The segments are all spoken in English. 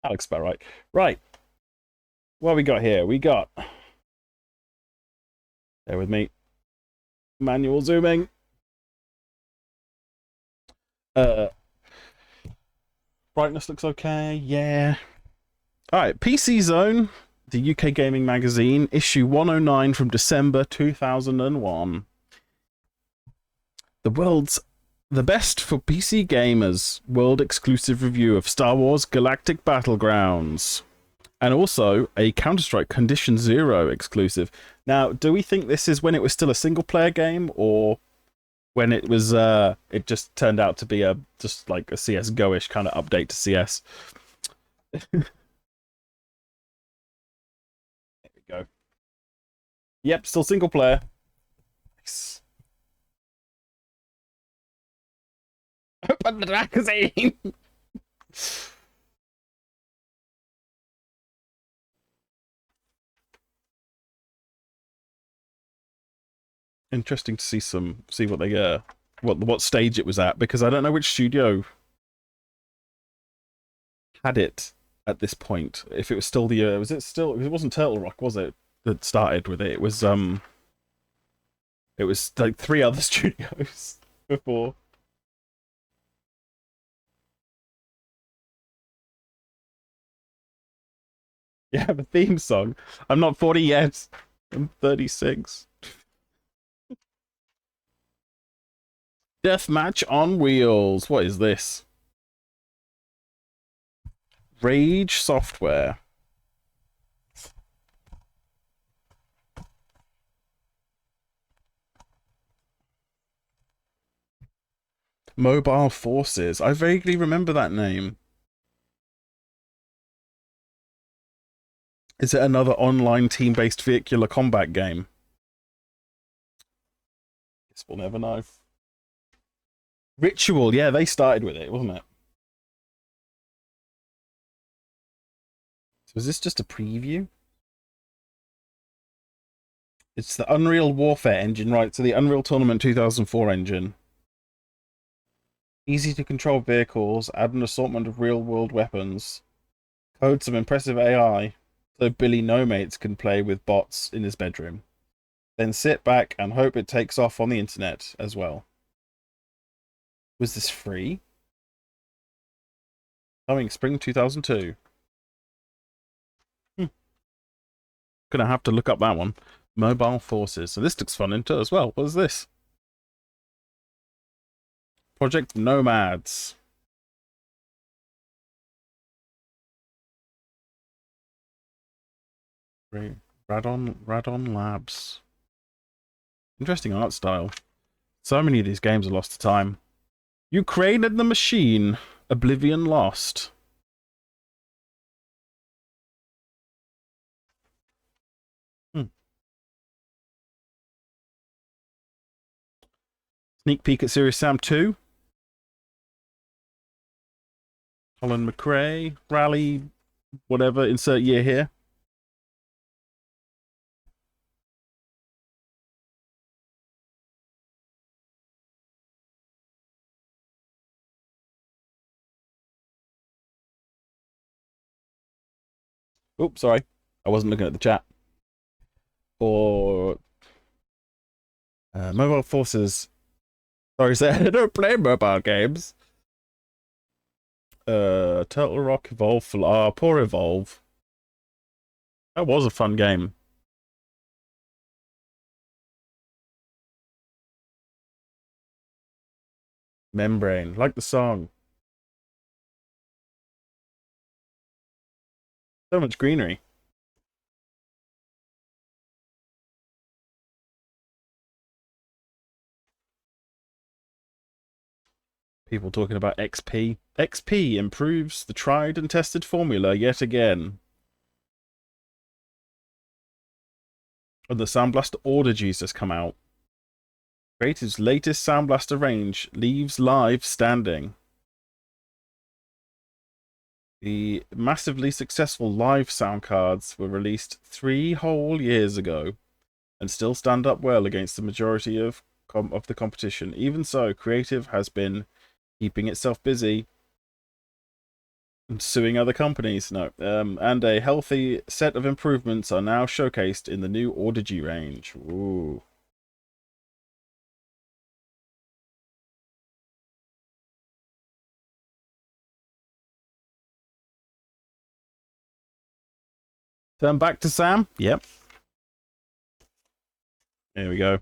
That looks about right. Right. What we got here? We got. Bear with me. Manual zooming. Uh, Brightness looks okay. Yeah. All right. PCZone, the UK gaming magazine, issue 109 from December 2001. The best for PC gamers, world exclusive review of Star Wars Galactic Battlegrounds. And also a Counter-Strike Condition Zero exclusive. Now, do we think this is when it was still a single-player game, or when it was it just turned out to be just like a CS:GO-ish kind of update to CS? There we go. Yep, still single player. Nice. Open the magazine. Interesting to see what they what stage it was at, because I don't know which studio had it at this point. If it was still it wasn't Turtle Rock, was it, that started with it? It was like 3 other studios before. Yeah, the theme song. I'm not 40 yet. I'm 36. Deathmatch on Wheels. What is this? Rage Software. Mobile Forces. I vaguely remember that name. Is it another online team-based vehicular combat game? Guess we'll never know. Ritual, yeah, they started with it, wasn't it? So is this just a preview? It's the Unreal Warfare engine, right? So the Unreal Tournament 2004 engine. Easy to control vehicles, add an assortment of real-world weapons, code some impressive AI, so Billy No Mates can play with bots in his bedroom. Then sit back and hope it takes off on the internet as well. Was this free? Coming spring 2002. Gonna have to look up that one. Mobile Forces. So this looks fun into as well. What is this? Project Nomads. Radon Labs. Interesting art style. So many of these games are lost to time. Ukraine and the Machine. Oblivion Lost. Sneak peek at Serious Sam 2. Colin McRae. Rally. Whatever. Insert year here. Oops, sorry. I wasn't looking at the chat. Or Mobile Forces. Sorry, I don't play mobile games. Turtle Rock Evolve. Poor Evolve. That was a fun game. Membrane. Like the song. So much greenery. People talking about XP. XP improves the tried and tested formula yet again. And the Sound Blaster Audigies has come out. Creative's latest Sound Blaster range leaves live standing. The massively successful live sound cards were released 3 whole years ago and still stand up well against the majority of the competition. Even so, Creative has been keeping itself busy. and suing other companies. No. And a healthy set of improvements are now showcased in the new Audigy range. Ooh. Turn back to Sam. Yep. Here we go.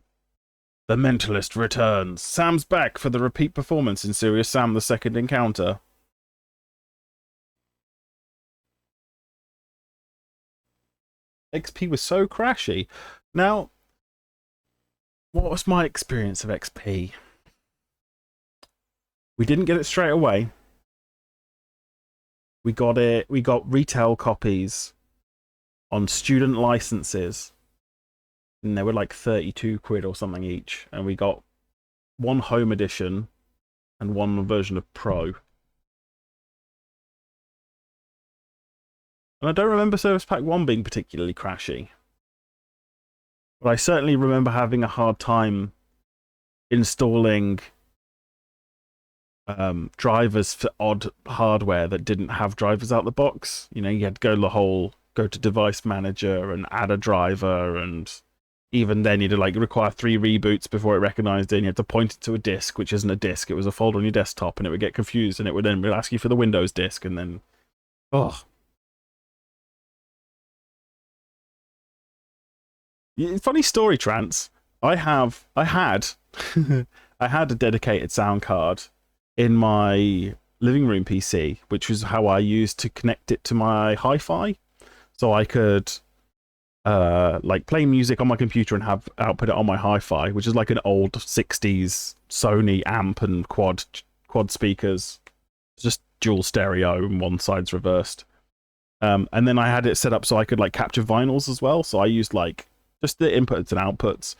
The Mentalist returns. Sam's back for the repeat performance in Serious Sam the Second Encounter. XP was so crashy. Now, what was my experience of XP? We didn't get it straight away. We got retail copies on student licenses. And they were like 32 quid or something each. And we got one home edition and one version of Pro. And I don't remember Service Pack 1 being particularly crashy. But I certainly remember having a hard time installing drivers for odd hardware that didn't have drivers out the box. You know, you had to go to device manager and add a driver, and even then you'd like require 3 reboots before it recognized it, and you had to point it to a disk, which isn't a disk, it was a folder on your desktop, and it would get confused, and it would then ask you for the Windows disk, and then funny story, Trance. I had I had a dedicated sound card in my living room PC, which was how I used to connect it to my hi-fi, so I could like play music on my computer and have output it on my hi-fi, which is like an old 60s Sony amp and quad speakers, just dual stereo and one side's reversed. And then I had it set up so I could like capture vinyls as well, so I used like just the inputs and outputs.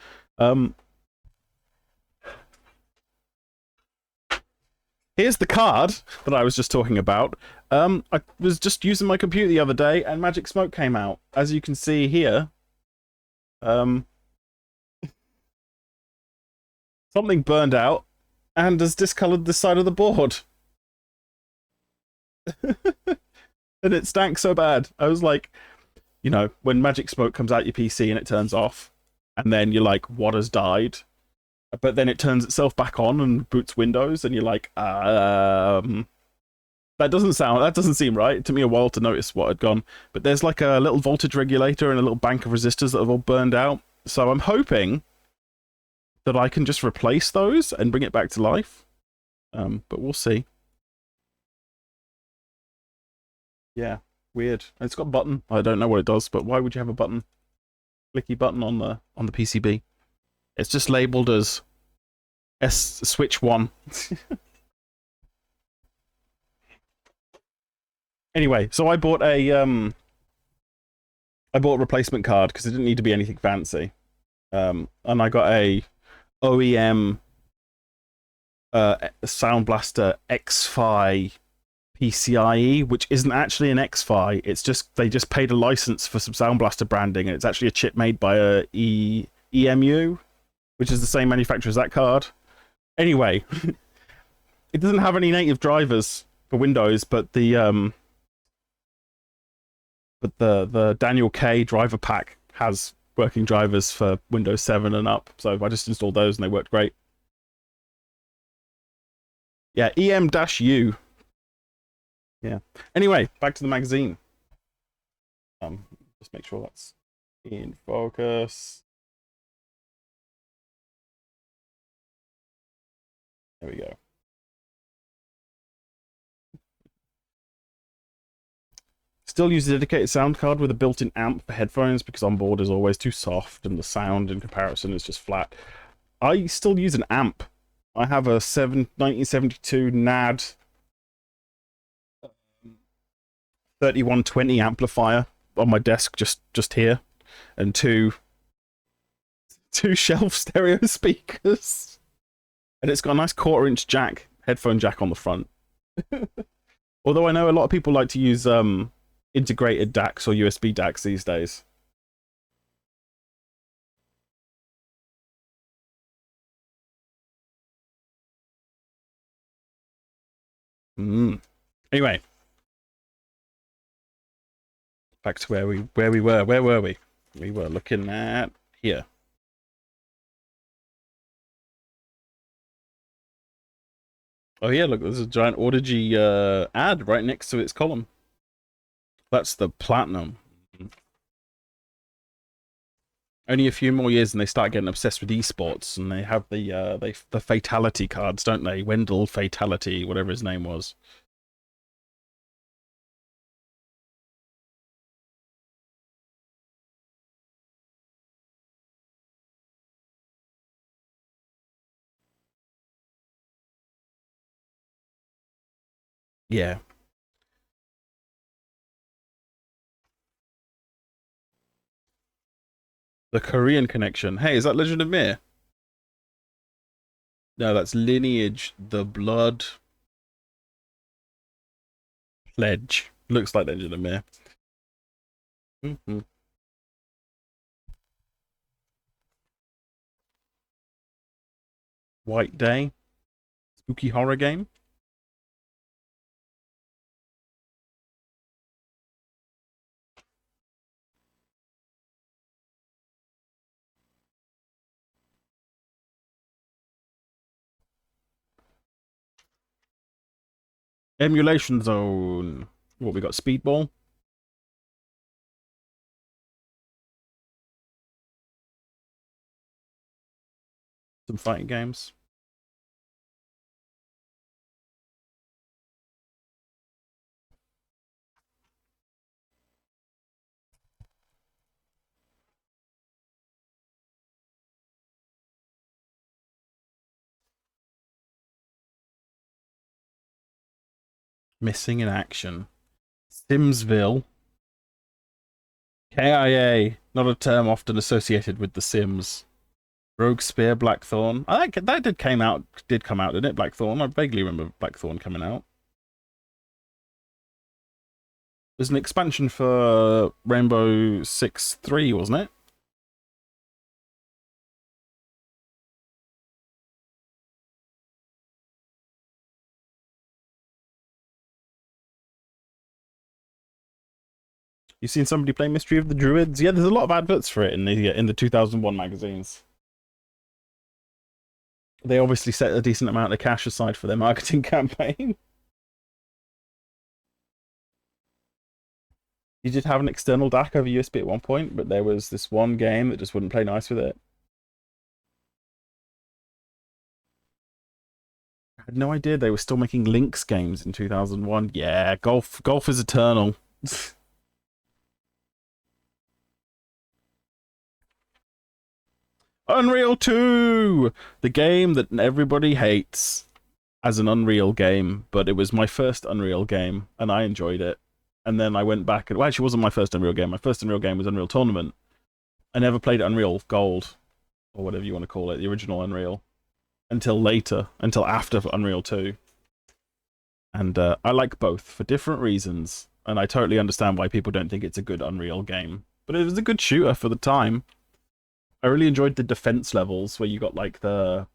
Here's the card that I was just talking about. I was just using my computer the other day, and Magic Smoke came out. As you can see here, something burned out and has discolored the side of the board. And it stank so bad. I was like, you know, when Magic Smoke comes out your PC and it turns off, and then you're like, what has died? But then it turns itself back on and boots Windows, and you're like, that doesn't seem right. It took me a while to notice what had gone. But there's like a little voltage regulator and a little bank of resistors that have all burned out. So I'm hoping that I can just replace those and bring it back to life. But we'll see. Yeah, weird. It's got a button. I don't know what it does, but why would you have a button? Clicky button on the PCB. It's just labeled as switch 1. Anyway, so I bought a replacement card because it didn't need to be anything fancy. And I got a OEM Sound Blaster X-Fi PCIe, which isn't actually an X-Fi. It's just they just paid a license for some Sound Blaster branding, and it's actually a chip made by a EMU, which is the same manufacturer as that card. Anyway, it doesn't have any native drivers for Windows, but the Daniel K driver pack has working drivers for Windows 7 and up. So I just installed those and they worked great. Yeah, EM-U. Yeah. Anyway, back to the magazine. Just make sure that's in focus. There we go. Still use a dedicated sound card with a built-in amp for headphones because onboard is always too soft and the sound in comparison is just flat. I still use an amp. I have a 1972 NAD 3120 amplifier on my desk just here, and two shelf stereo speakers, and it's got a nice 1/4-inch jack, headphone jack on the front. Although I know a lot of people like to use integrated DACs or USB DACs these days. Anyway, Back to where we were. Where were we? We were looking at here. Oh yeah, look, there's a giant Audigy ad right next to its column. That's the platinum. Only a few more years and they start getting obsessed with esports, and they have the fatality cards, don't they? Wendell Fatality, whatever his name was. Yeah. The Korean connection. Hey, is that Legend of Mir? No, that's Lineage, the Blood Pledge. Looks like Legend of Mir. Mm-hmm. White Day. Spooky horror game. Emulation Zone. What we got? Speedball. Some fighting games. Missing in action. Simsville. KIA. Not a term often associated with The Sims. Rogue Spear, Blackthorn. I think that did come out, didn't it? Blackthorn. I vaguely remember Blackthorn coming out. There's an expansion for Rainbow Six 3, wasn't it? You seen somebody play Mystery of the Druids? Yeah, there's a lot of adverts for it in the 2001 magazines. They obviously set a decent amount of cash aside for their marketing campaign. You did have an external DAC over USB at one point, but there was this one game that just wouldn't play nice with it. I had no idea they were still making Lynx games in 2001. Yeah, golf is eternal. Unreal 2! The game that everybody hates as an Unreal game, but it was my first Unreal game, and I enjoyed it. And then I went back and, well, actually, it wasn't my first Unreal game. My first Unreal game was Unreal Tournament. I never played Unreal Gold, or whatever you want to call it, the original Unreal, until later, until after Unreal 2. And I like both for different reasons, and I totally understand why people don't think it's a good Unreal game. But it was a good shooter for the time. I really enjoyed the defense levels where you got like the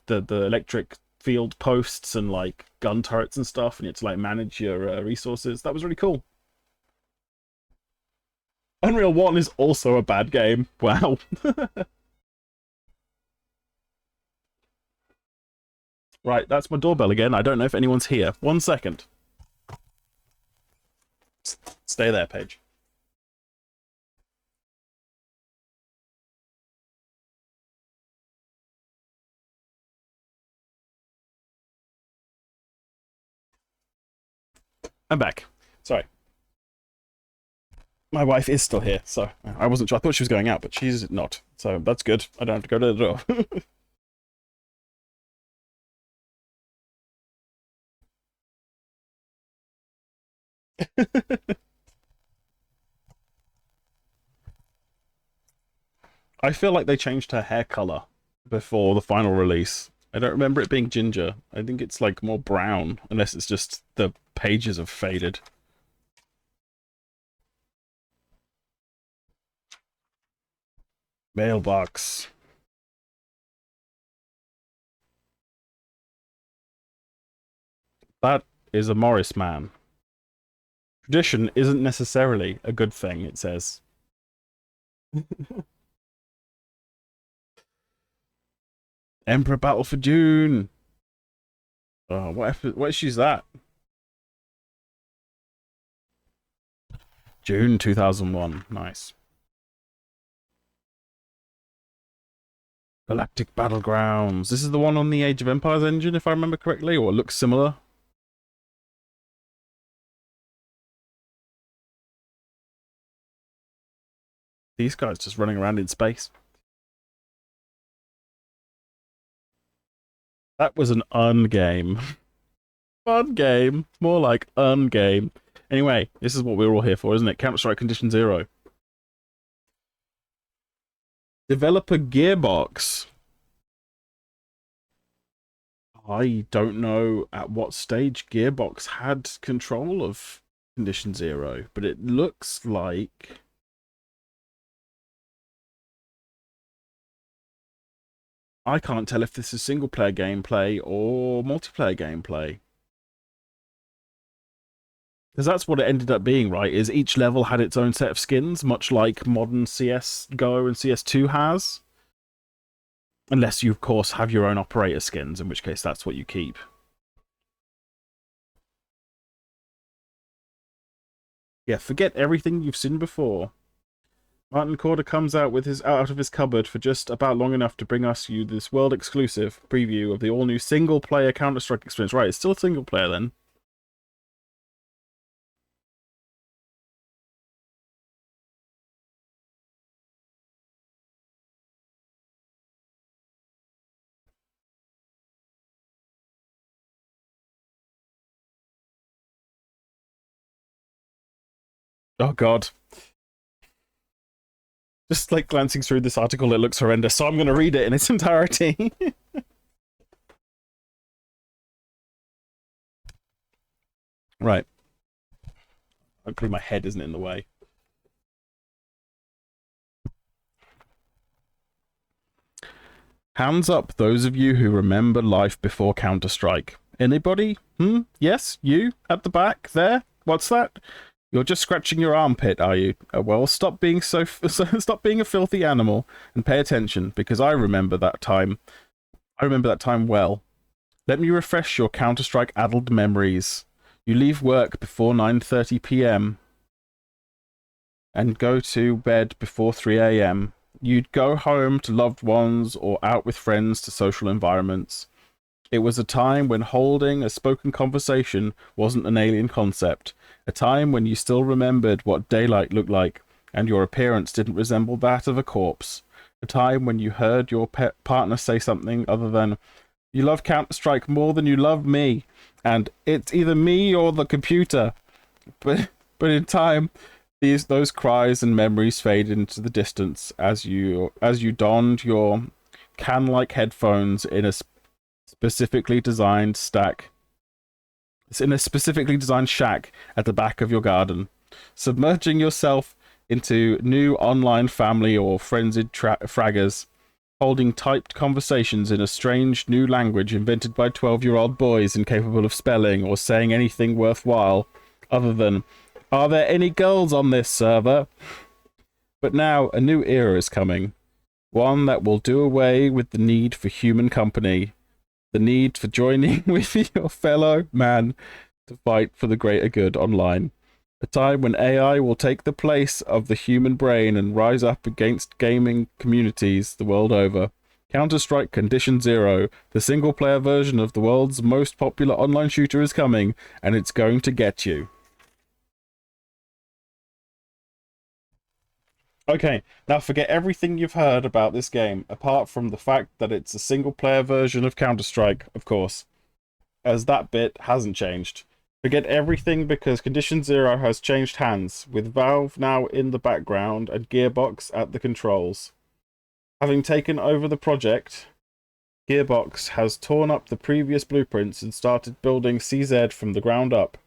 electric field posts and like gun turrets and stuff, and you had to like manage your resources. That was really cool. Unreal 1 is also a bad game. Wow. Right, that's my doorbell again. I don't know if anyone's here. 1 second. Stay there, Paige. I'm back. Sorry. My wife is still here, so I wasn't sure. I thought she was going out, but she's not. So that's good. I don't have to go to the door. I feel like they changed her hair color before the final release. I don't remember it being ginger. I think it's like more brown, unless it's just the pages have faded. Mailbox. That is a Morris man. Tradition isn't necessarily a good thing, it says. Emperor Battle for June. Oh, what issue's that? June 2001. Nice. Galactic Battlegrounds. This is the one on the Age of Empires engine, if I remember correctly, or it looks similar. These guys just running around in space. That was an ungame. Fun game. More like ungame. Anyway, this is what we're all here for, isn't it? Counter-Strike Condition Zero. Developer Gearbox. I don't know at what stage Gearbox had control of Condition Zero, but it looks like... I can't tell if this is single-player gameplay or multiplayer gameplay. Because that's what it ended up being, right? Is each level had its own set of skins, much like modern CSGO and CS2 has. Unless you, of course, have your own operator skins, in which case that's what you keep. Yeah, forget everything you've seen before. Martin Corder comes out of his cupboard for just about long enough to bring you this world-exclusive preview of the all-new single-player Counter-Strike experience. Right, it's still a single-player then. Oh god. Just like glancing through this article, it looks horrendous, so I'm going to read it in its entirety. Right. Hopefully my head isn't in the way. Hands up those of you who remember life before Counter-Strike. Anybody? Yes? You? At the back? There? What's that? You're just scratching your armpit, are you? Well, stop being stop being a filthy animal and pay attention, because I remember that time. I remember that time well. Let me refresh your Counter-Strike addled memories. You leave work before 9:30 p.m. and go to bed before 3 a.m. You'd go home to loved ones or out with friends to social environments. It was a time when holding a spoken conversation wasn't an alien concept. A time when you still remembered what daylight looked like, and your appearance didn't resemble that of a corpse. A time when you heard your partner say something other than, "You love Counter-Strike more than you love me," and "It's either me or the computer." But in time, those cries and memories faded into the distance as you donned your can-like headphones in a specifically designed shack at the back of your garden, submerging yourself into new online family or frenzied fraggers, holding typed conversations in a strange new language invented by 12-year-old boys incapable of spelling or saying anything worthwhile other than, "Are there any girls on this server?" But now a new era is coming, one that will do away with the need for human company, the need for joining with your fellow man to fight for the greater good online. A time when AI will take the place of the human brain and rise up against gaming communities the world over. Counter-Strike Condition Zero, the single-player version of the world's most popular online shooter, is coming, and it's going to get you. Okay, now forget everything you've heard about this game, apart from the fact that it's a single-player version of Counter-Strike, of course, as that bit hasn't changed. Forget everything because Condition Zero has changed hands, with Valve now in the background and Gearbox at the controls. Having taken over the project, Gearbox has torn up the previous blueprints and started building CZ from the ground up.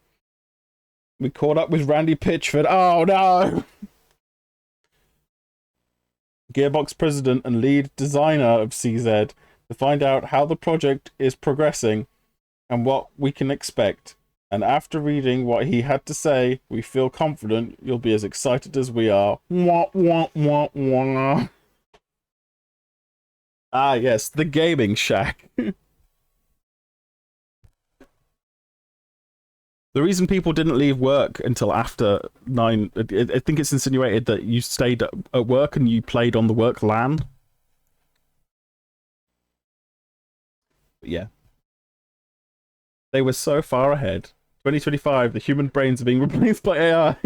We caught up with Randy Pitchford. Oh no! Gearbox president and lead designer of CZ, to find out how the project is progressing and what we can expect. And after reading what he had to say, we feel confident you'll be as excited as we are. Wah, wah, wah, wah. Ah, yes, the gaming shack. The reason people didn't leave work until after 9, I think it's insinuated that you stayed at work and you played on the work LAN. But yeah. They were so far ahead. 2025, the human brains are being replaced by AI.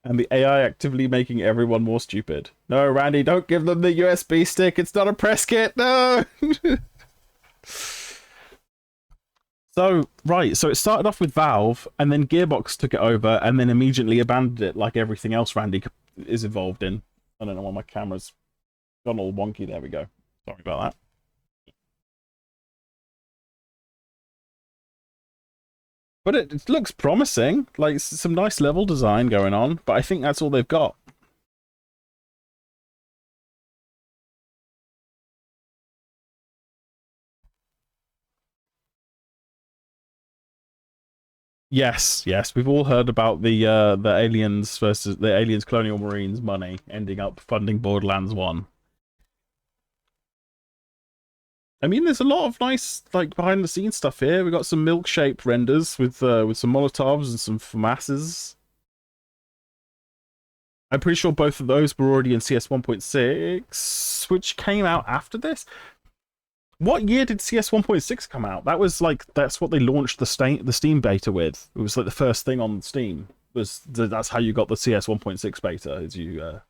And the AI actively making everyone more stupid. No, Randy, don't give them the USB stick. It's not a press kit. No! So, right, so it started off with Valve, and then Gearbox took it over, and then immediately abandoned it like everything else Randy is involved in. I don't know why my camera's gone all wonky. There we go. Sorry about that. But it looks promising. Like, some nice level design going on, but I think that's all they've got. Yes, yes, we've all heard about the aliens versus the aliens colonial marines money ending up funding Borderlands 1. I mean, there's a lot of nice like behind the scenes stuff here. We got some milk-shaped renders with some Molotovs and some FAMASs. I'm pretty sure both of those were already in CS 1.6, which came out after this. What year did CS 1.6 come out? That was like that's what they launched the Steam beta with. It was like the first thing on Steam. That's how you got the CS 1.6 beta? Is you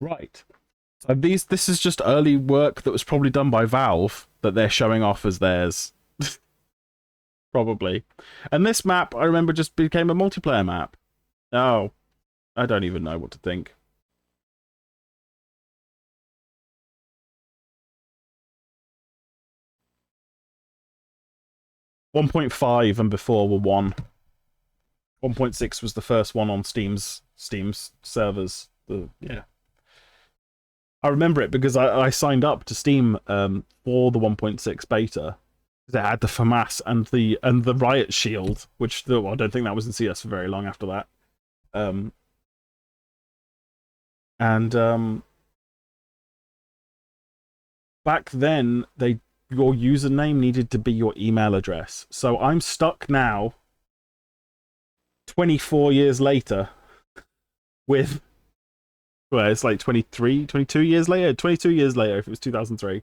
right? So this is just early work that was probably done by Valve that they're showing off as theirs, probably. And this map, I remember, just became a multiplayer map. Oh, I don't even know what to think. 1.5 and before were 1. 1.6 was the first one on Steam's servers. Yeah. I remember it because I signed up to Steam for the 1.6 beta. It had the FAMAS and the Riot Shield, which I don't think that was in CS for very long after that. And back then, your username needed to be your email address. So I'm stuck now, 24 years later, with well, it's like 22 years later. 22 years later, if it was 2003.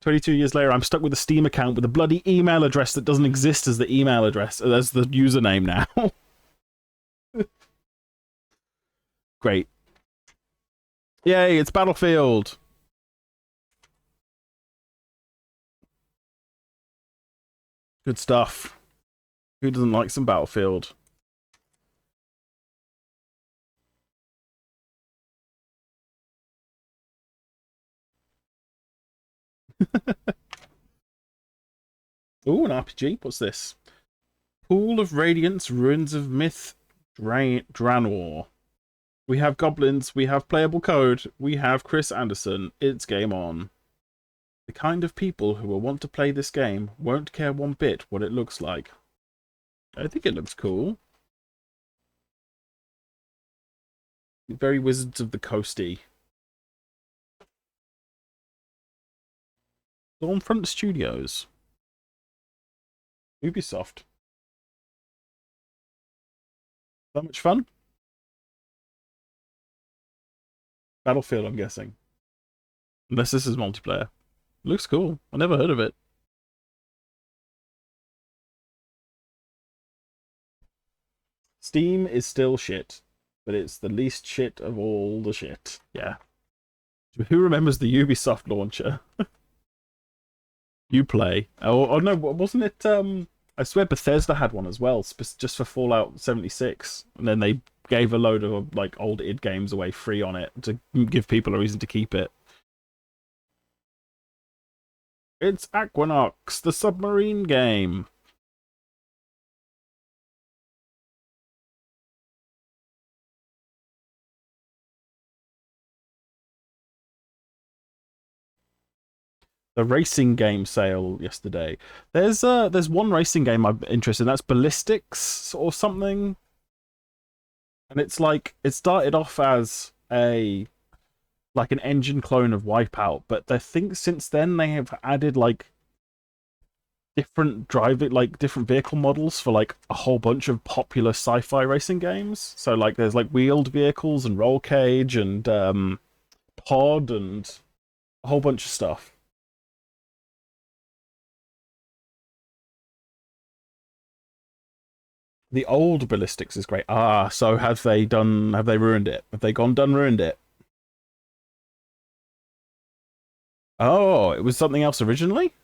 22 years later, I'm stuck with a Steam account with a bloody email address that doesn't exist as the email address, as the username now. Great. Yay, it's Battlefield. Good stuff. Who doesn't like some Battlefield? Ooh, an RPG. What's this? Pool of Radiance, Ruins of Myth, Dranor. We have goblins, we have playable code, we have Chris Anderson. It's game on. The kind of people who will want to play this game won't care one bit what it looks like. I think it looks cool. Very Wizards of the Coasty. Stormfront Studios. Ubisoft. So much fun. Battlefield, I'm guessing. Unless this is multiplayer. Looks cool. I never heard of it. Steam is still shit, but it's the least shit of all the shit. Yeah. Who remembers the Ubisoft launcher? Uplay. Oh no, wasn't it? I swear Bethesda had one as well, just for Fallout 76, and then they gave a load of like old id games away free on it to give people a reason to keep it. It's Aquanox, the submarine game. the racing game sale yesterday. There's one racing game I'm interested in. That's Ballistics or something, and it's like it started off as a like an engine clone of Wipeout, but I think since then they have added like different vehicle models for like a whole bunch of popular sci-fi racing games. So like there's like wheeled vehicles and roll cage and pod and a whole bunch of stuff. The old Ballistics is great. Ah, so have they ruined it? Have they done ruined it? Oh, it was something else originally?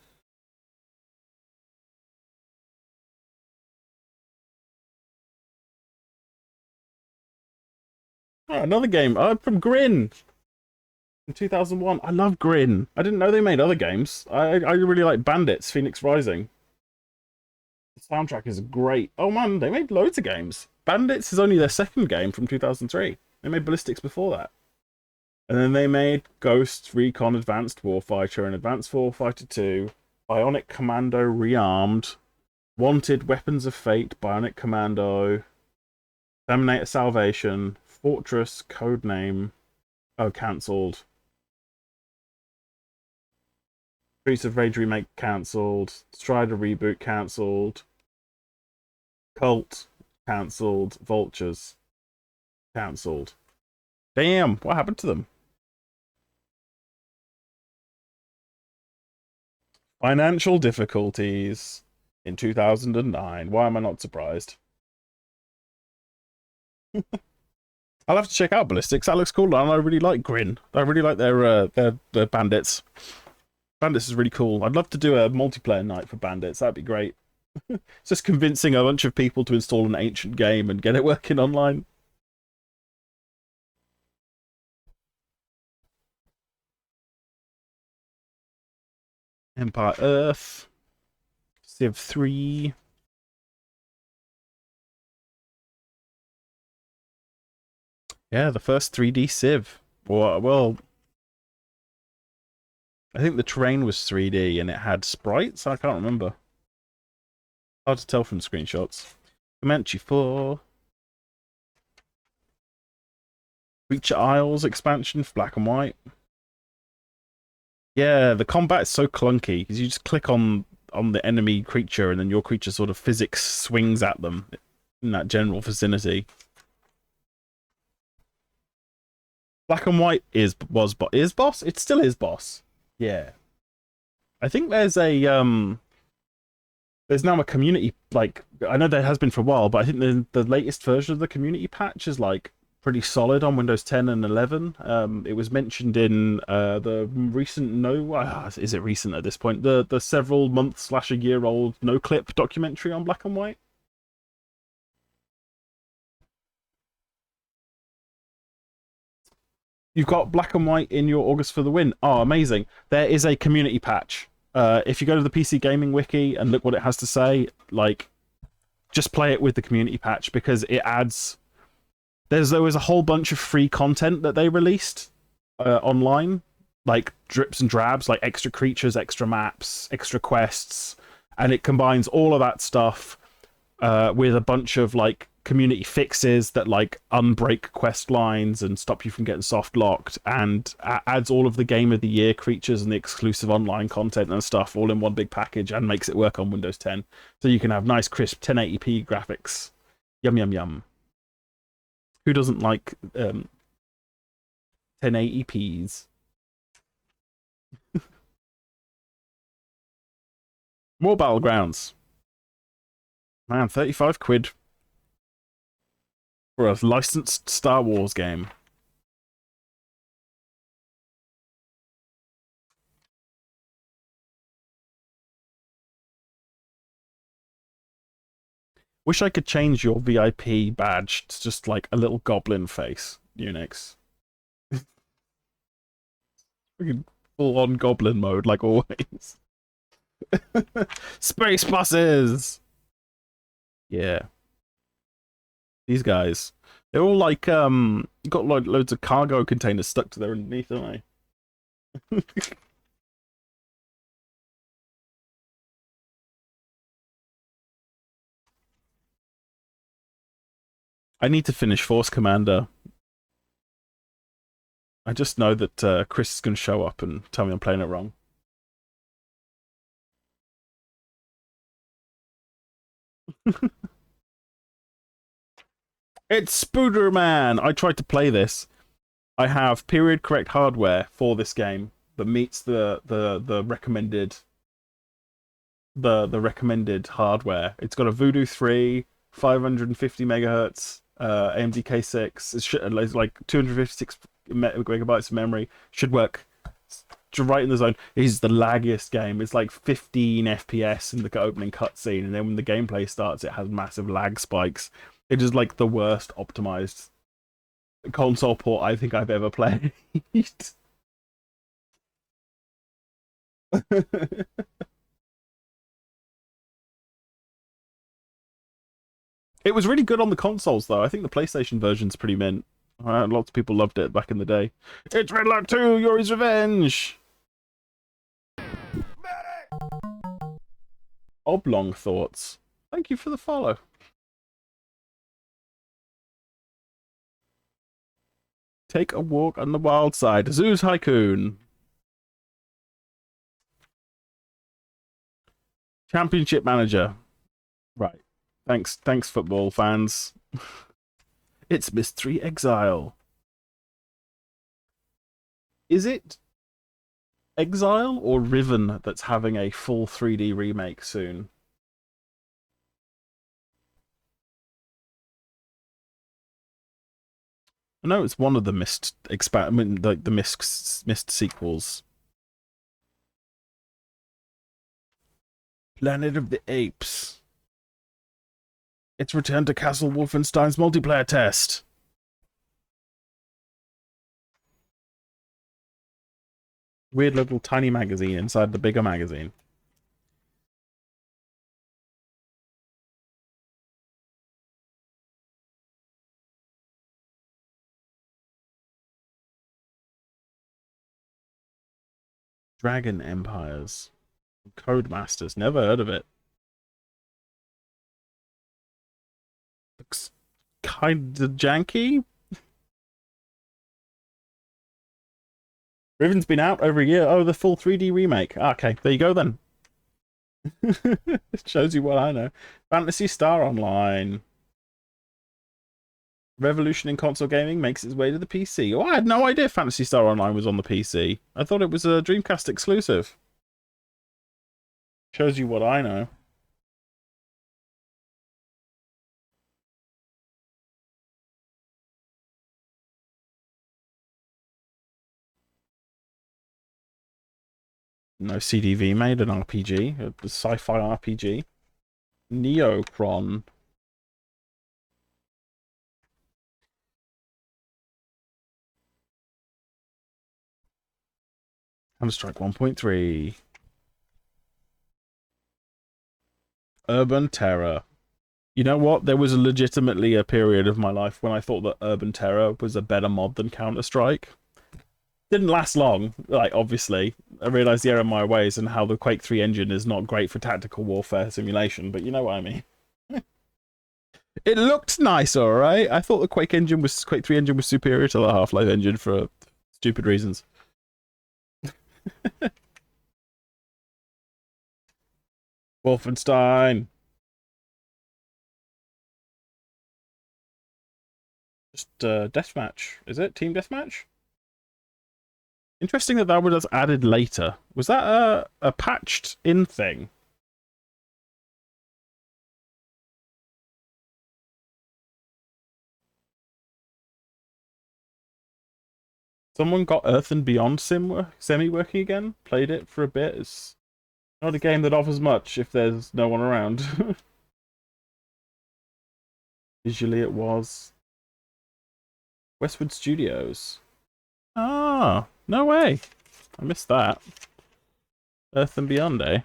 Oh, another game. From Grin in 2001. I love Grin. I didn't know they made other games. I really like Bandits, Phoenix Rising. The soundtrack is great. Oh man, they made loads of games. Bandits is only their second game from 2003. They made Ballistics before that. And then they made Ghost Recon Advanced Warfighter and Advanced Warfighter 2, Bionic Commando Rearmed, Wanted Weapons of Fate, Bionic Commando, Terminator Salvation, Fortress, Codename, oh, cancelled. Streets of Rage remake cancelled. Strider reboot cancelled. Cult cancelled. Vultures cancelled. Damn, what happened to them? Financial difficulties in 2009. Why am I not surprised? I'll have to check out Ballistics. That looks cool, and I really like Grin. I really like their bandits. Bandits is really cool. I'd love to do a multiplayer night for Bandits. That'd be great. It's just convincing a bunch of people to install an ancient game and get it working online. Empire Earth. Civ 3. Yeah, the first 3D Civ. Well, I think the terrain was 3D and it had sprites. I can't remember. Hard to tell from screenshots. Comanche 4. Creature Isles expansion for black and white. Yeah, the combat is so clunky because you just click on the enemy creature and then your creature sort of physics swings at them in that general vicinity. Black and white is boss. It still is boss. Yeah, I think there's now a community, like, I know there has been for a while, but I think the latest version of the community patch is like pretty solid on Windows 10 and 11. It was mentioned in the recent is it recent at this point? The several months / a year old No Clip documentary on Black and White. You've got Black and White in your August for the Win. Oh, amazing. There is a community patch. If you go to the PC Gaming Wiki and look what it has to say, like, just play it with the community patch because it adds... There was a whole bunch of free content that they released online, like drips and drabs, like extra creatures, extra maps, extra quests, and it combines all of that stuff with a bunch of like community fixes that like unbreak quest lines and stop you from getting soft locked, and adds all of the Game of the Year creatures and the exclusive online content and stuff all in one big package and makes it work on Windows 10, so you can have nice crisp 1080p graphics. Yum yum yum. Who doesn't like 1080p's? More Battlegrounds. Man, 35 quid for a licensed Star Wars game. Wish I could change your VIP badge to just like a little goblin face, Unix. Full on goblin mode, like always. Space buses! Yeah. These guys. They're all like, got like loads of cargo containers stuck to their underneath, don't they? I need to finish Force Commander. I just know that Chris is going to show up and tell me I'm playing it wrong. It's Spooderman! I tried to play this. I have period correct hardware for this game that meets the recommended the recommended hardware. It's got a Voodoo 3, 550 megahertz, AMD K6. It's like 256 megabytes of memory. Should work right in the zone. It is the laggiest game. It's like 15 FPS in the opening cutscene, and then when the gameplay starts, it has massive lag spikes. It is like the worst optimized console port I think I've ever played. It was really good on the consoles, though. I think the PlayStation version's pretty mint. Lots of people loved it back in the day. It's Red Alert 2, Yuri's Revenge! Oblong Thoughts. Thank you for the follow. Take a walk on the wild side. Zeus Haikun. Championship Manager. Right. Thanks, football fans. It's Mystery Exile. Is it Exile or Riven that's having a full 3D remake soon? I know it's one of the Myst like the Myst sequels. Planet of the Apes. It's returned to Castle Wolfenstein's multiplayer test. Weird little tiny magazine inside the bigger magazine. Dragon Empires. Codemasters. Never heard of it. Looks kind of janky. Riven's been out over a year. Oh, the full 3D remake. Okay, there you go then. It shows you what I know. Phantasy Star Online. Revolution in console gaming makes its way to the PC. Oh, I had no idea Phantasy Star Online was on the PC. I thought it was a Dreamcast exclusive. Shows you what I know. No CDV made an RPG, a sci-fi RPG. Neocron. Counter-Strike 1.3. Urban Terror. You know what? There was legitimately a period of my life when I thought that Urban Terror was a better mod than Counter-Strike. Didn't last long, like, obviously. I realised the error of my ways and how the Quake 3 engine is not great for tactical warfare simulation, but you know what I mean. It looked nice, alright? I thought the Quake 3 engine was superior to the Half-Life engine for stupid reasons. Wolfenstein. Just deathmatch, is it? Team deathmatch? Interesting that that was added later. Was that a patched in thing? Someone got Earth and Beyond semi-working again? Played it for a bit. It's not a game that offers much if there's no one around. Visually it was. Westwood Studios. Ah, no way. I missed that. Earth and Beyond, eh?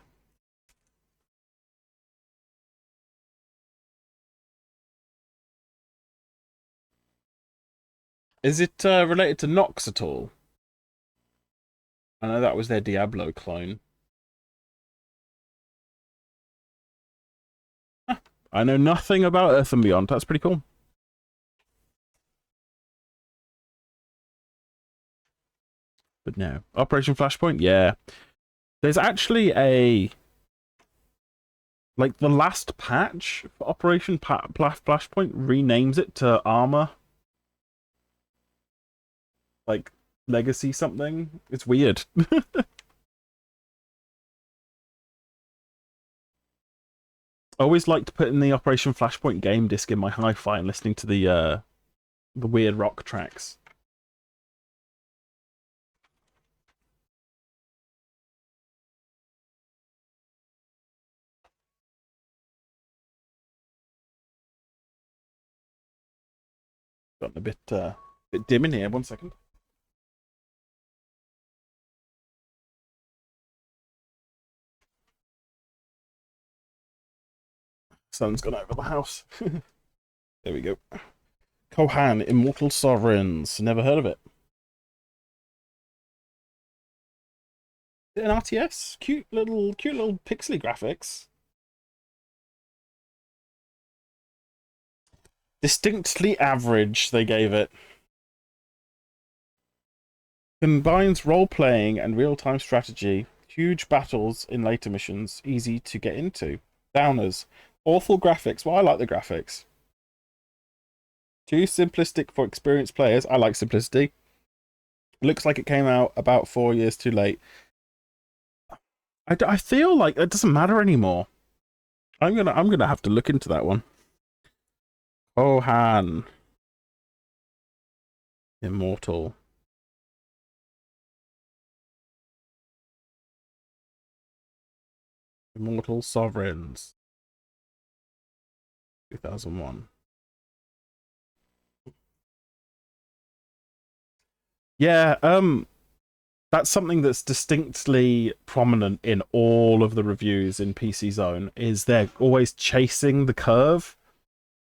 Is it related to Nox at all? I know that was their Diablo clone. I know nothing about Earth and Beyond. That's pretty cool. But no. Operation Flashpoint, yeah. There's actually a... Like, the last patch for Operation Flashpoint renames it to Armor. Like, Legacy something. It's weird. I always liked putting the Operation Flashpoint game disc in my hi-fi and listening to the weird rock tracks. Gotten a bit dim in here. 1 second. Sun's gone over the house. There we go. Kohan, Immortal Sovereigns. Never heard of it. Is it an RTS? Cute little pixely graphics. Distinctly average, they gave it. Combines role-playing and real-time strategy. Huge battles in later missions. Easy to get into. Downers. Awful graphics. Well, I like the graphics. Too simplistic for experienced players. I like simplicity. Looks like it came out about 4 years too late. I feel like it doesn't matter anymore. I'm gonna have to look into that one. Kohan. Immortal. Immortal Sovereigns. 2001. Yeah, that's something that's distinctly prominent in all of the reviews in PCZone, is they're always chasing the curve.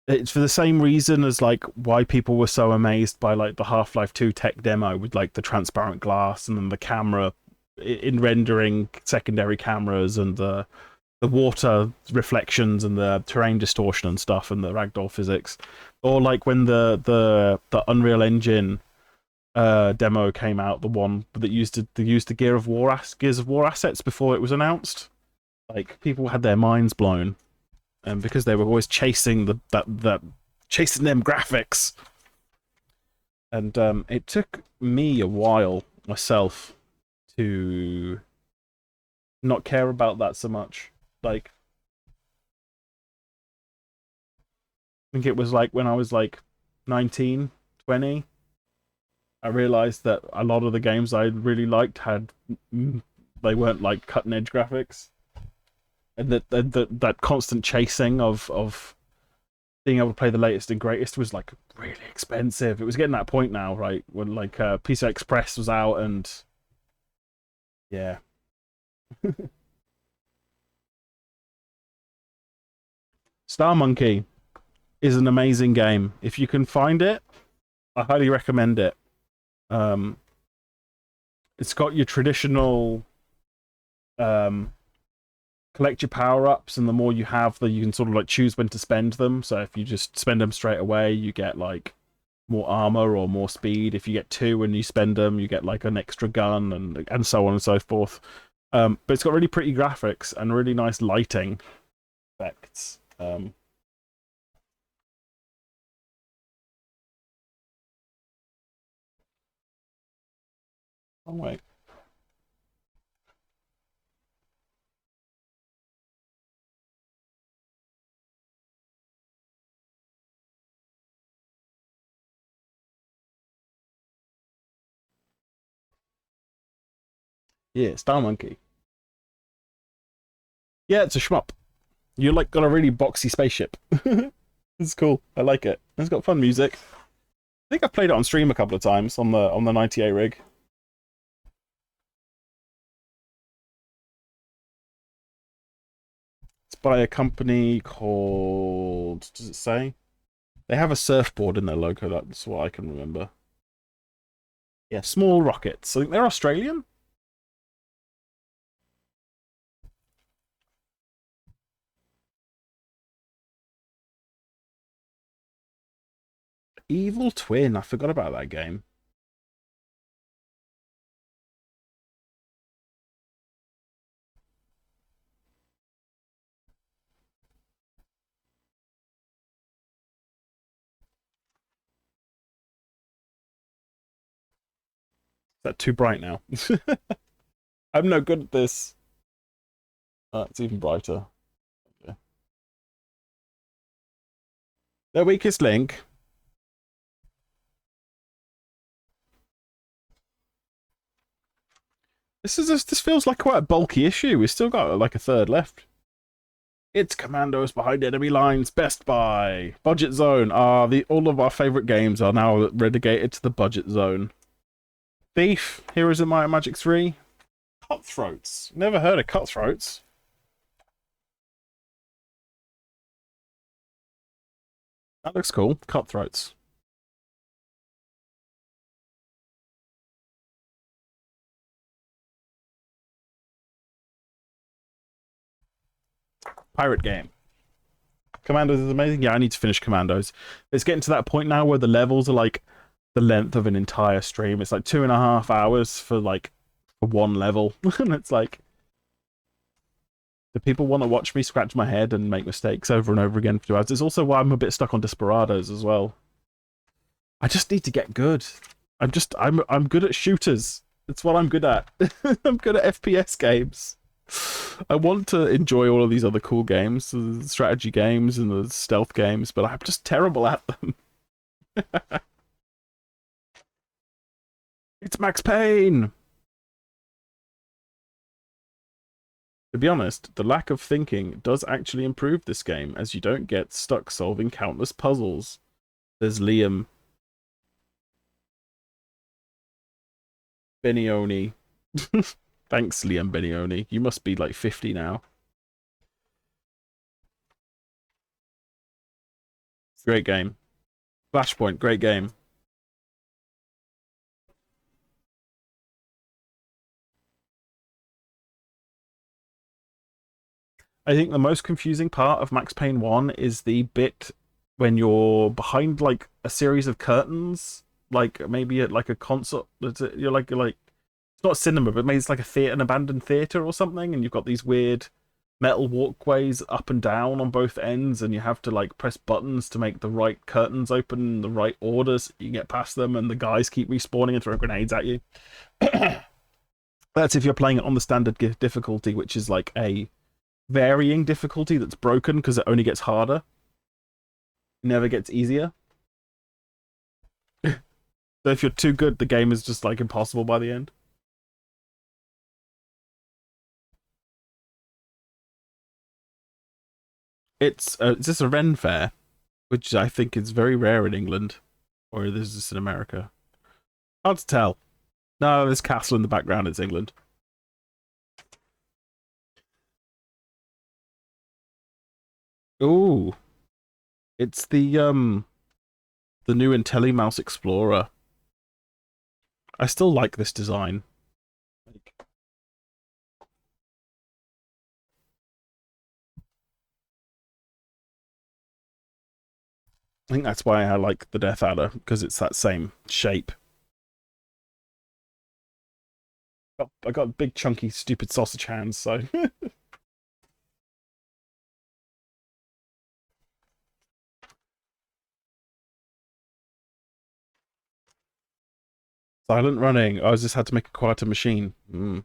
It's for the same reason as like why people were so amazed by like the Half-Life 2 tech demo with like the transparent glass and then the camera in rendering secondary cameras and the water reflections and the terrain distortion and stuff and the ragdoll physics, or like when the Unreal Engine demo came out, the one that used the Gears of War assets before it was announced. Like, people had their minds blown, and because they were always chasing chasing them graphics. And it took me a while myself to not care about that so much. Like, I think it was like when I was like 19, 20, I realized that a lot of the games I really liked had they weren't like cutting edge graphics, and that constant chasing of being able to play the latest and greatest was like really expensive. It was getting that point now, right, when like PCI Express was out, and yeah. Star Monkey is an amazing game. If you can find it, I highly recommend it. Um, it's got your traditional collect your power-ups, and the more you have, the you can sort of like choose when to spend them. So if you just spend them straight away, you get like more armor or more speed. If you get two when you spend them, you get like an extra gun, and so on and so forth. But it's got really pretty graphics and really nice lighting effects. Oh wait. Yeah, Star Monkey. Yeah, it's a shmup. You like got a really boxy spaceship. It's cool. I like it. It's got fun music. I think I've played it on stream a couple of times on the 90A rig. It's by a company called, does it say? They have a surfboard in their logo, that's what I can remember. Yeah, Small Rockets. I think they're Australian. Evil Twin. I forgot about that game. that too bright now? I'm no good at this. It's even brighter. Okay. Their weakest link. This feels like quite a bulky issue. We've still got like a third left. It's commandos behind enemy lines. Best Buy. Budget Zone. All of our favorite games are now relegated to the budget zone. Thief. Heroes of Might and Magic 3. Cutthroats. Never heard of Cutthroats. That looks cool. Cutthroats. Pirate game. Commandos is amazing. Yeah, I need to finish Commandos. It's getting to that point now where the levels are like the length of an entire stream. It's like 2.5 hours for one level. And it's like, do people want to watch me scratch my head and make mistakes over and over again for 2 hours? It's also why I'm a bit stuck on Desperados as well. I just need to get good. I'm good at shooters. It's what I'm good at. I'm good at FPS games. I want to enjoy all of these other cool games, the strategy games and the stealth games, but I'm just terrible at them. It's Max Payne! To be honest, the lack of thinking does actually improve this game, as you don't get stuck solving countless puzzles. There's Liam. Benioni. Thanks, Liam Benioni. You must be like 50 now. Great game. Flashpoint, great game. I think the most confusing part of Max Payne 1 is the bit when you're behind like a series of curtains, like maybe at like a concert. You're like it's not a cinema, but maybe it's like a theater, an abandoned theater or something, and you've got these weird metal walkways up and down on both ends, and you have to like press buttons to make the right curtains open in the right order so you can get past them, and the guys keep respawning and throwing grenades at you. That's if you're playing it on the standard difficulty, which is like a varying difficulty that's broken because it only gets harder. It never gets easier. So if you're too good, the game is just like impossible by the end. Is this a Ren Fair? Which I think is very rare in England. Or is this in America? Hard to tell. No, there's castle in the background, it's England. Ooh. It's the new IntelliMouse Explorer. I still like this design. I think that's why I like the Death Adder, because it's that same shape. I got big, chunky, stupid sausage hands, so... Silent running. I just had to make a quieter machine. Mm.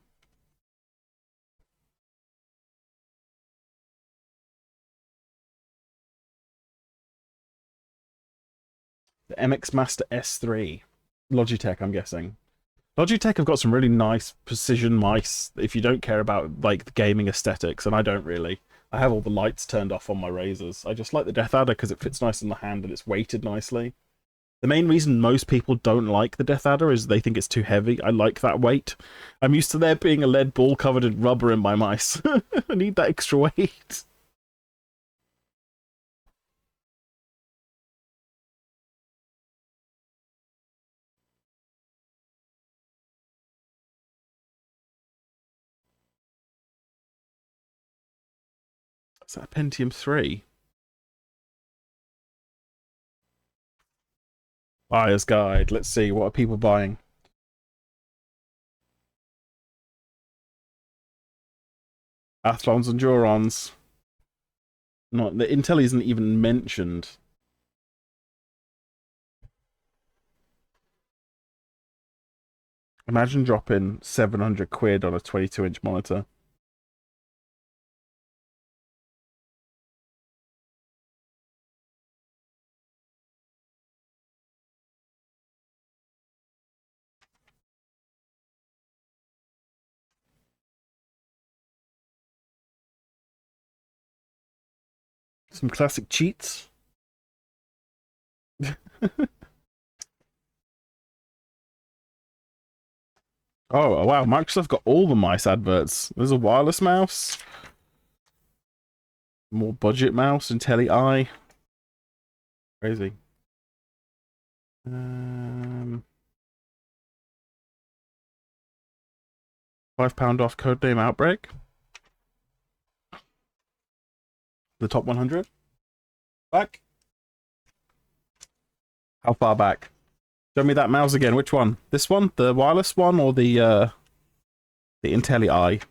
The MX Master S3. Logitech, I'm guessing. Logitech have got some really nice precision mice if you don't care about like the gaming aesthetics, and I don't really. I have all the lights turned off on my razors. I just like the Death Adder because it fits nice in the hand and it's weighted nicely. The main reason most people don't like the Death Adder is they think it's too heavy. I like that weight. I'm used to there being a lead ball covered in rubber in my mice. I need that extra weight. Is that a Pentium 3? Buyer's guide. Let's see, what are people buying? Athlons and Durons. Not the Intel isn't even mentioned. Imagine dropping 700 quid on a 22-inch monitor. Some classic cheats. Oh, wow. Microsoft got all the mice adverts. There's a wireless mouse. More budget mouse, IntelliEye. Crazy. £5 off codename Outbreak. The top 100. Back. How far back? Show me that mouse again. Which one? This one? The wireless one or the IntelliEye?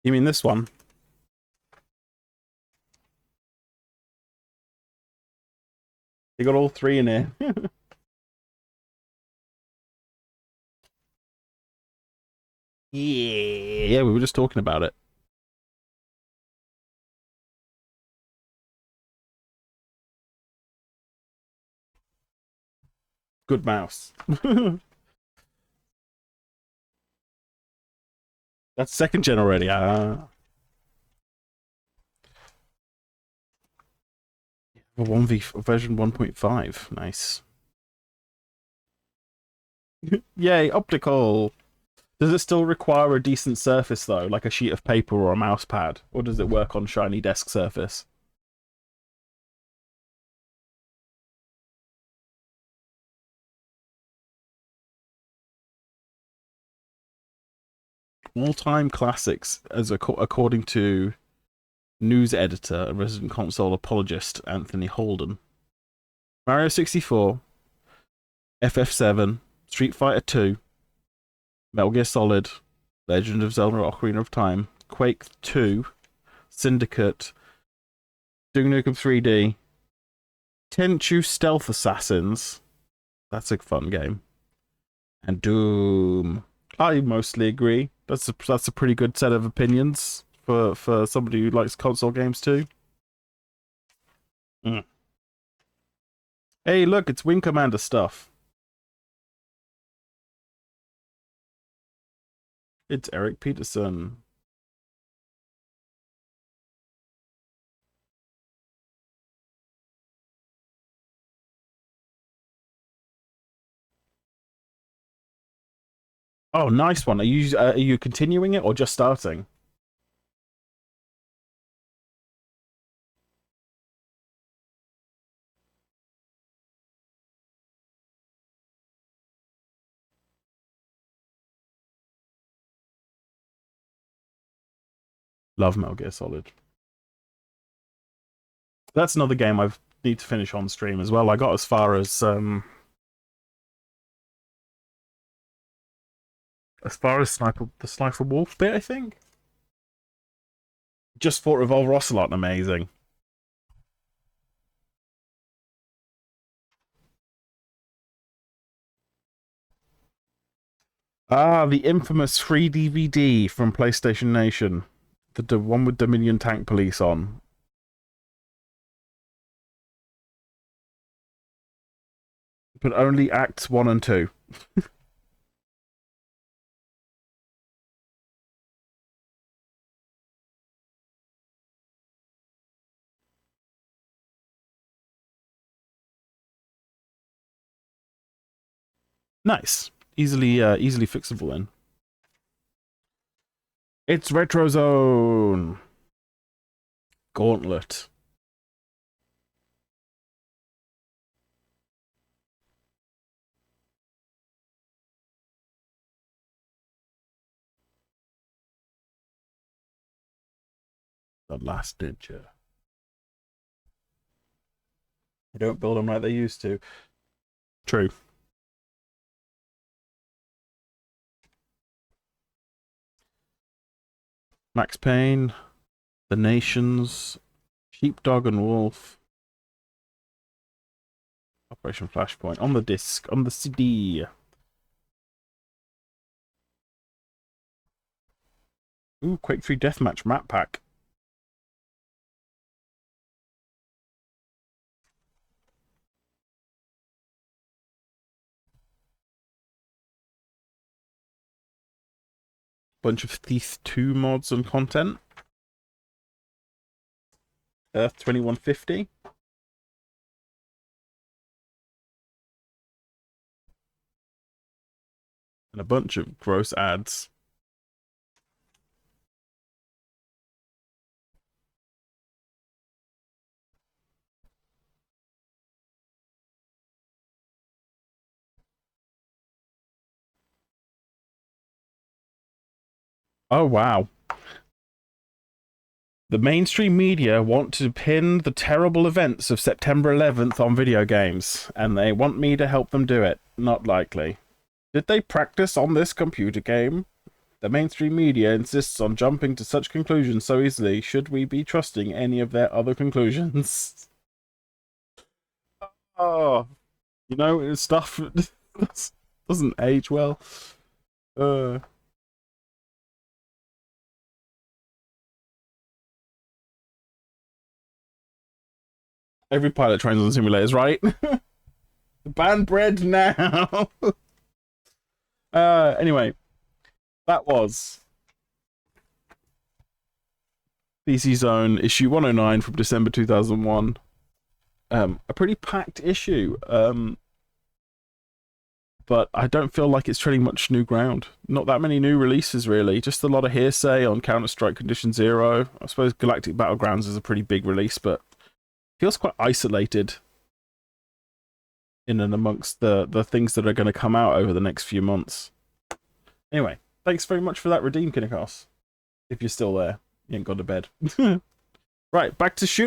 You mean this one? You got all three in here. Yeah, we were just talking about it. Good mouse. That's second gen already. A 1v version 1.5. Nice. Yay, optical. Does it still require a decent surface though, like a sheet of paper or a mouse pad, or does it work on shiny desk surface? All-time classics, as according to news editor and resident console apologist Anthony Holden. Mario 64, FF7, Street Fighter 2, Metal Gear Solid, Legend of Zelda Ocarina of Time, Quake 2, Syndicate, Duke Nukem 3D, Tenchu Stealth Assassins. That's a fun game. And Doom. I mostly agree. That's a pretty good set of opinions for somebody who likes console games too. Mm. Hey, look, it's Wing Commander stuff. It's Eric Peterson. Oh, nice one. Are you continuing it or just starting? Love Metal Gear Solid. That's another game I need to finish on stream as well. I got as far as the Sniper Wolf bit, I think. Just fought Revolver Ocelot, amazing. Ah, the infamous free DVD from PlayStation Nation. The one with Dominion Tank Police on. But only acts 1 and 2. Nice. Easily fixable then. It's Retro Zone. Gauntlet. The Last Ninja. They don't build them like they used to. True. Max Payne, The Nations, Sheepdog and Wolf, Operation Flashpoint on the disc, on the CD. Ooh, Quake 3 Deathmatch map pack. Bunch of Thief 2 mods and content. Earth 2150. And a bunch of gross ads. Oh, wow. The mainstream media want to pin the terrible events of September 11th on video games, and they want me to help them do it. Not likely. Did they practice on this computer game? The mainstream media insists on jumping to such conclusions so easily. Should we be trusting any of their other conclusions? Oh, you know, stuff doesn't age well. Every pilot trains on simulators, right? Ban bread now. Anyway, that was PCZone issue 109 from December 2001. A pretty packed issue. But I don't feel like it's treading much new ground. Not that many new releases, really. Just a lot of hearsay on Counter-Strike Condition Zero. I suppose Galactic Battlegrounds is a pretty big release, but feels quite isolated in and amongst the things that are going to come out over the next few months. Anyway, thanks very much for that, Redeem Kinnikos. If you're still there, you ain't gone to bed. Right, back to shooting.